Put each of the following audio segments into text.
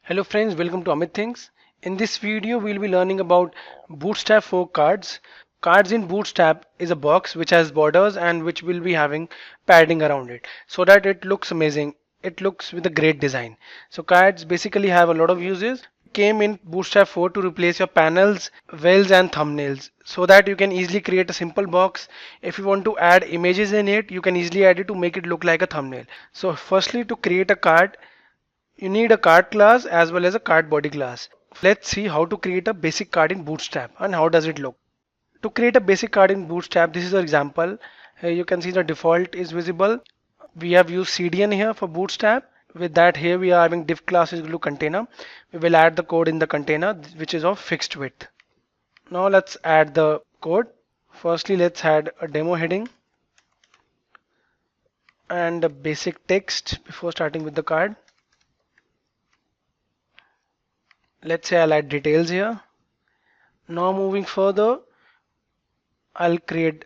Hello friends, welcome to Amit Things. In this video, we'll be learning about Bootstrap for cards. Cards in Bootstrap is a box which has borders and which will be having padding around it so that it looks amazing. It looks with a great design. So cards basically have a lot of uses. Came in Bootstrap 4 to replace your panels, wells and thumbnails so that you can easily create a simple box. If you want to add images in it, you can easily add it to make it look like a thumbnail. So firstly, to create a card, you need a card class as well as a card body class. Let's see how to create a basic card in Bootstrap and how does it look. To create a basic card in Bootstrap, this is an example. Here you can see the default is visible. We have used CDN here for Bootstrap. With that, here we are having div class is equal to container. We will add the code in the container which is of fixed width. Now let's add the code. Firstly, let's add a demo heading and a basic text before starting with the card. Let's say I'll add details here. Now moving further, I'll create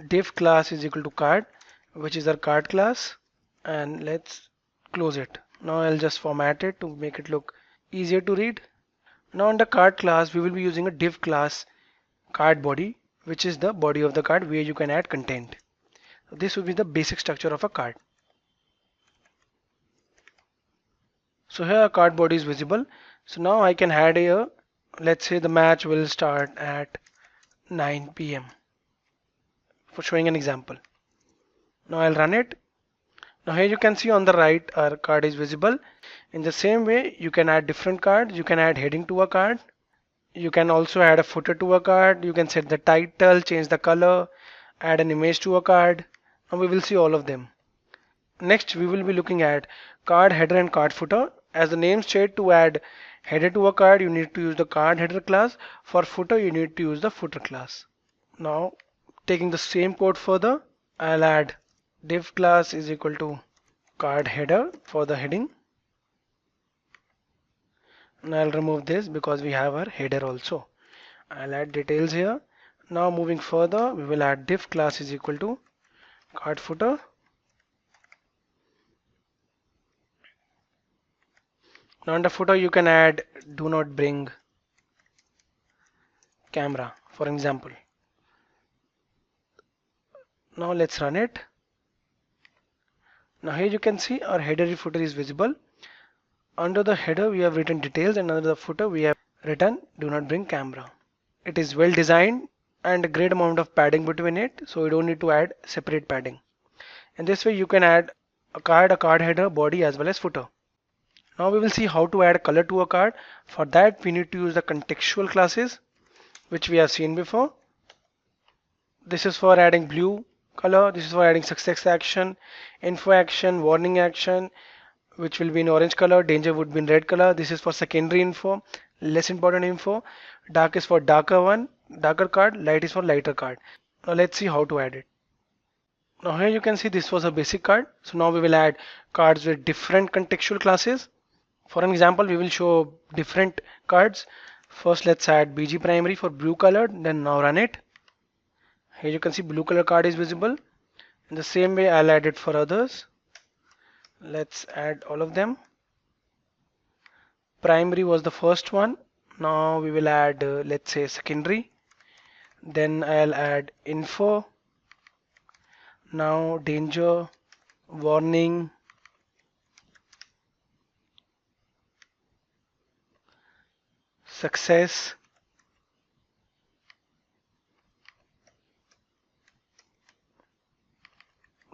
div class is equal to card, which is our card class, and let's close it. Now I'll just format it to make it look easier to read. Now in the card class, we will be using a div class card body, which is the body of the card where you can add content. So this will be the basic structure of a card. So here a card body is visible. So now I can add here, let's say the match will start at 9 p.m. for showing an example. Now I'll run it. Now here you can see on the right our card is visible. In the same way, you can add different cards. You can add heading to a card. You can also add a footer to a card. You can set the title, change the color, add an image to a card. Now we will see all of them. Next, we will be looking at card header and card footer. As the name states, to add header to a card, you need to use the card header class. For footer, you need to use the footer class. Now, taking the same code further, I'll add div class is equal to card header for the heading. And I'll remove this because we have our header also. I'll add details here. Now moving further, we will add div class is equal to card footer. Now under footer you can add do not bring camera for example. Now let's run it. Now here you can see our header footer is visible. Under the header we have written details and under the footer we have written do not bring camera. It is well designed and a great amount of padding between it, so you don't need to add separate padding. And this way you can add a card header, body as well as footer. Now we will see how to add a color to a card. For that we need to use the contextual classes which we have seen before. This is for adding blue color, this is for adding success action, info action, warning action, which will be in orange color, danger would be in red color. This is for secondary info, less important info. Dark is for darker card, light is for lighter card. Now let's see how to add it. Now here you can see this was a basic card. So now we will add cards with different contextual classes. For an example, we will show different cards. First let's add BG primary for blue color, then now run it. Here you can see blue color card is visible. In the same way I'll add it for others. Let's add all of them. Primary was the first one. Now we will add let's say secondary. Then I'll add info. Now danger, warning, success,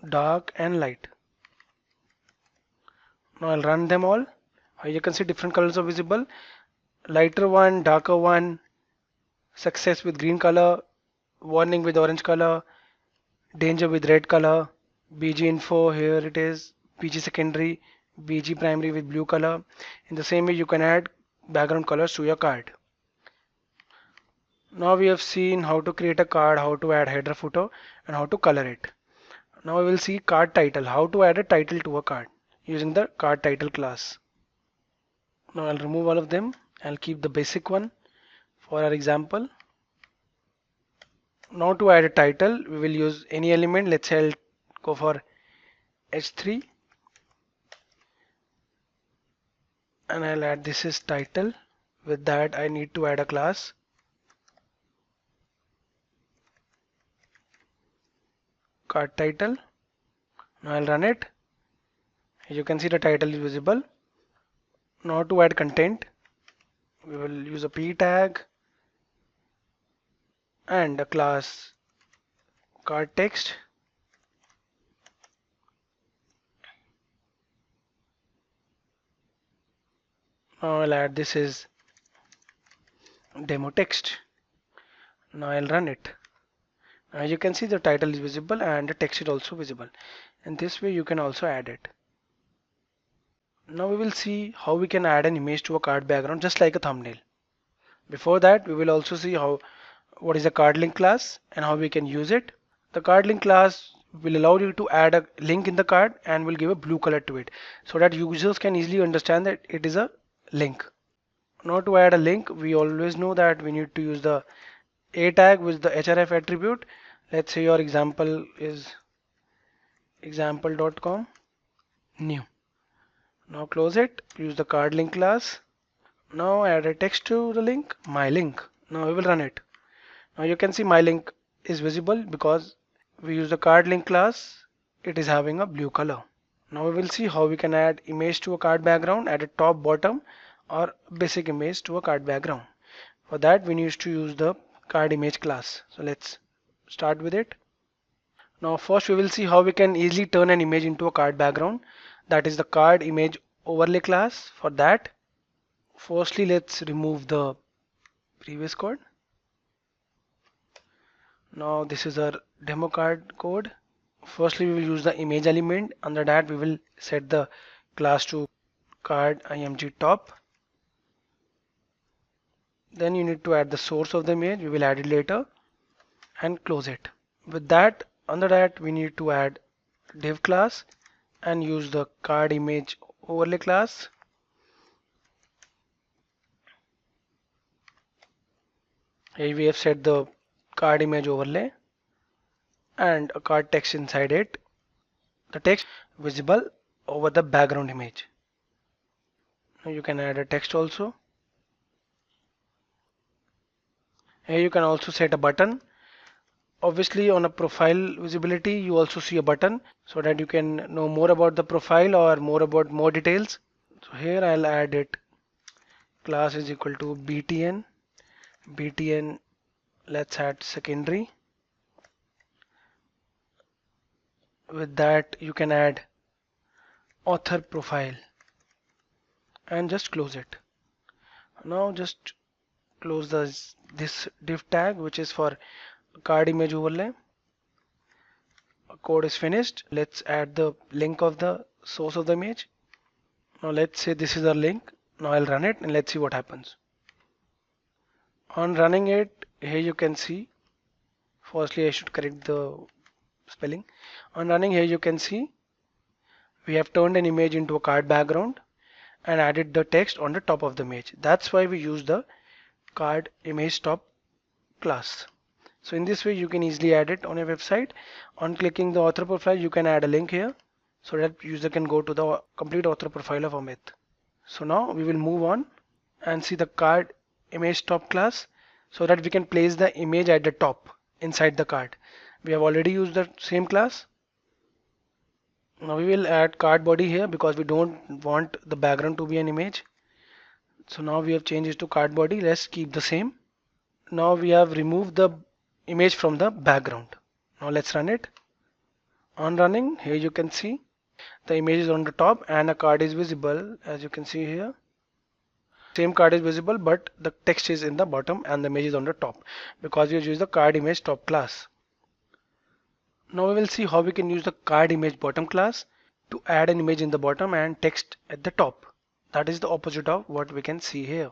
dark and light. Now I'll run them all. You can see different colors are visible. Lighter one, darker one, success with green color, warning with orange color, danger with red color, BG info, here it is, BG secondary, BG primary with blue color. In the same way you can add background colors to your card. Now we have seen how to create a card, how to add header, footer and how to color it. Now we will see card title, how to add a title to a card using the card title class. Now I'll remove all of them. I'll keep the basic one for our example. Now to add a title, we will use any element. Let's say I'll go for H3 and I'll add this is title. With that I need to add a class card title. Now I'll run it. You can see the title is visible. Now to add content, we will use a p tag and a class card text. Now I'll add this is demo text. Now I'll run it. Now you can see the title is visible and the text is also visible. In this way you can also add it. Now we will see how we can add an image to a card background just like a thumbnail. Before that we will also see what is a card link class and how we can use it. The card link class will allow you to add a link in the card and will give a blue color to it so that users can easily understand that it is a link. Now to add a link, we always know that we need to use the a tag with the href attribute. Let's say your example is example.com new. Now close it, use the card link class. Now add a text to the link, my link. Now we will run it. Now you can see my link is visible because we use the card link class. It is having a blue color. Now we will see how we can add image to a card background, add a top, bottom or basic image to a card background. For that we need to use the card image class. So let's start with it. Now first we will see how we can easily turn an image into a card background. That is the card image overlay class. For that, firstly let's remove the previous code. Now this is our demo card code. Firstly we will use the image element. Under that we will set the class to card img top. Then you need to add the source of the image. We will add it later and close it. With that, under that we need to add div class and use the card image overlay class. Here we have set the card image overlay and a card text inside it. The text visible over the background image. Now you can add a text also. Here you can also set a button. Obviously on a profile visibility you also see a button so that you can know more about the profile or more details. So here I'll add it class is equal to btn, let's add secondary. With that you can add author profile and just close it. Now just close this div tag which is for card image overlay. Code is finished. Let's add the link of the source of the image. Now let's say this is our link. Now I'll run it and let's see what happens. On running it, here you can see, firstly I should correct the spelling. On running, here you can see we have turned an image into a card background and added the text on the top of the image. That's why we use the card image top class. So in this way you can easily add it on your website. On clicking the author profile you can add a link here so that user can go to the complete author profile of Amit. So now we will move on and see the card image top class so that we can place the image at the top inside the card. We have already used the same class. Now we will add card body here because we don't want the background to be an image. So now we have changed it to card body. Let's keep the same. Now we have removed the image from the background. Now let's run it. On running, here you can see the image is on the top and a card is visible, as you can see here. Same card is visible but the text is in the bottom and the image is on the top because we have used the card image top class. Now we will see how we can use the card image bottom class to add an image in the bottom and text at the top. That is the opposite of what we can see here.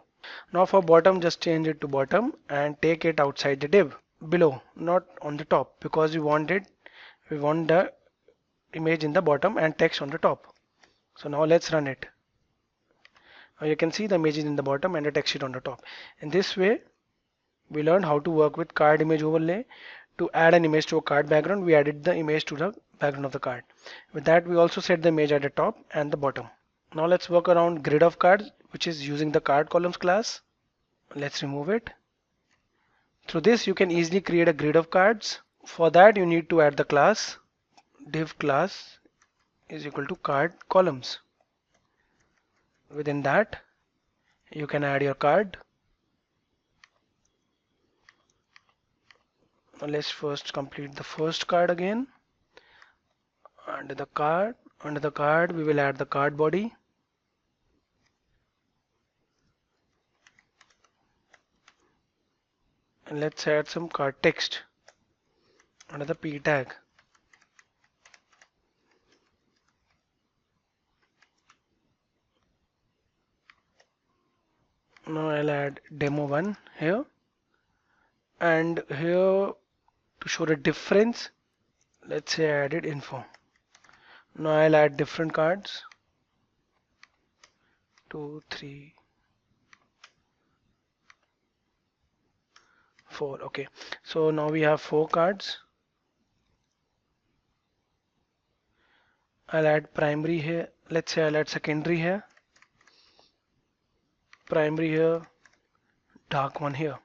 Now for bottom, just change it to bottom and take it outside the div below, not on the top, because we want the image in the bottom and text on the top. So now let's run it. Now you can see the image is in the bottom and the text is on the top. In this way we learned how to work with card image overlay. To add an image to a card background, we added the image to the background of the card. With that we also set the image at the top and the bottom. Now let's work around grid of cards, which is using the card columns class. Let's remove it. Through this you can easily create a grid of cards. For that you need to add the class div class is equal to card columns. Within that you can add your card. Now let's first complete the first card again. Under the card we will add the card body. And let's add some card text under the p tag. Now I'll add demo1 here, and here to show the difference, let's say I added info. Now I'll add different cards, 2, 3, 4. Okay, so now we have 4 cards. I'll add primary here. Let's say I'll add secondary here, primary here, dark one here.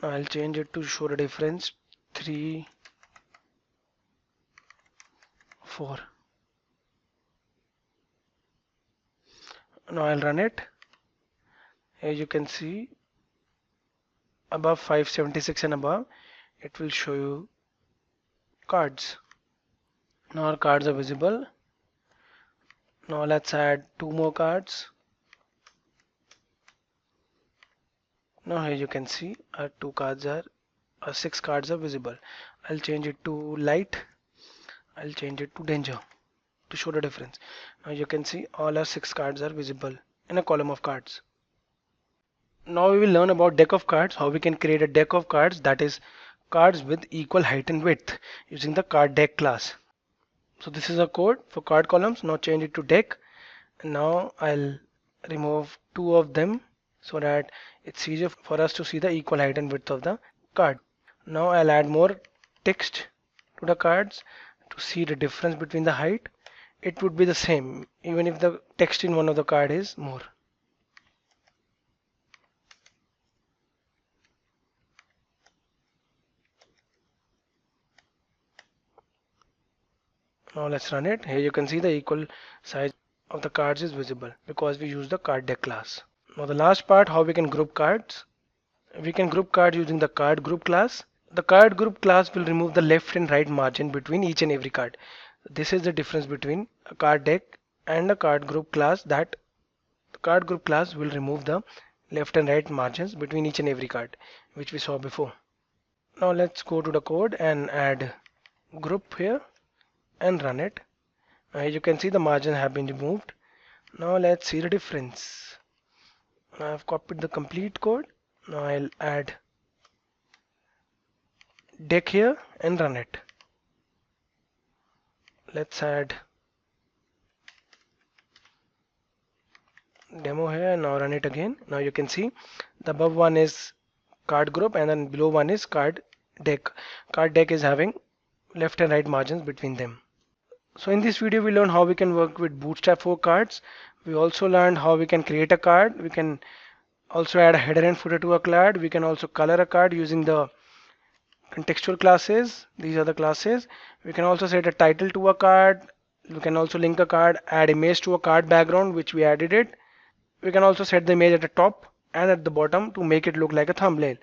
Now I'll change it to show the difference, 3, 4. Now I'll run it. Here you can see above 576 and above it will show you cards. Now our cards are visible. Now let's add 2 more cards. Now here you can see our 6 cards are visible. I'll change it to light. I'll change it to danger to show the difference. Now you can see all our 6 cards are visible in a column of cards. Now we will learn about deck of cards, how we can create a deck of cards, that is cards with equal height and width using the card deck class. So this is a code for card columns. Now change it to deck, and now I'll remove 2 of them so that it's easier for us to see the equal height and width of the card. Now I'll add more text to the cards to see the difference between the height. It would be the same even if the text in one of the card is more. Now let's run it. Here you can see the equal size of the cards is visible because we use the card deck class. Now the last part, how we can group cards. We can group cards using the card group class. The card group class will remove the left and right margin between each and every card. This is the difference between a card deck and a card group class, that the card group class will remove the left and right margins between each and every card, which we saw before. Now let's go to the code and add group here and run it. You can see the margins have been removed. Now let's see the difference. I have copied the complete code. Now I'll add deck here and run it. Let's add demo here. Now run it again. Now you can see the above one is card group and then below one is card deck. Card deck is having left and right margins between them. So in this video we learned how we can work with Bootstrap 4 cards. We also learned how we can create a card. We can also add a header and footer to a card. We can also color a card using the contextual classes. These are the classes. We can also set a title to a card. We can also link a card, add image to a card background, which we added it. We can also set the image at the top and at the bottom to make it look like a thumbnail.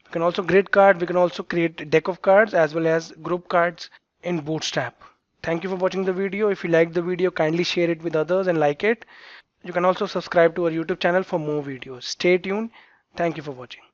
We can also grid card. We can also create a deck of cards as well as group cards in Bootstrap. Thank you for watching the video. If you liked the video, kindly share it with others and like it. You can also subscribe to our YouTube channel for more videos. Stay tuned. Thank you for watching.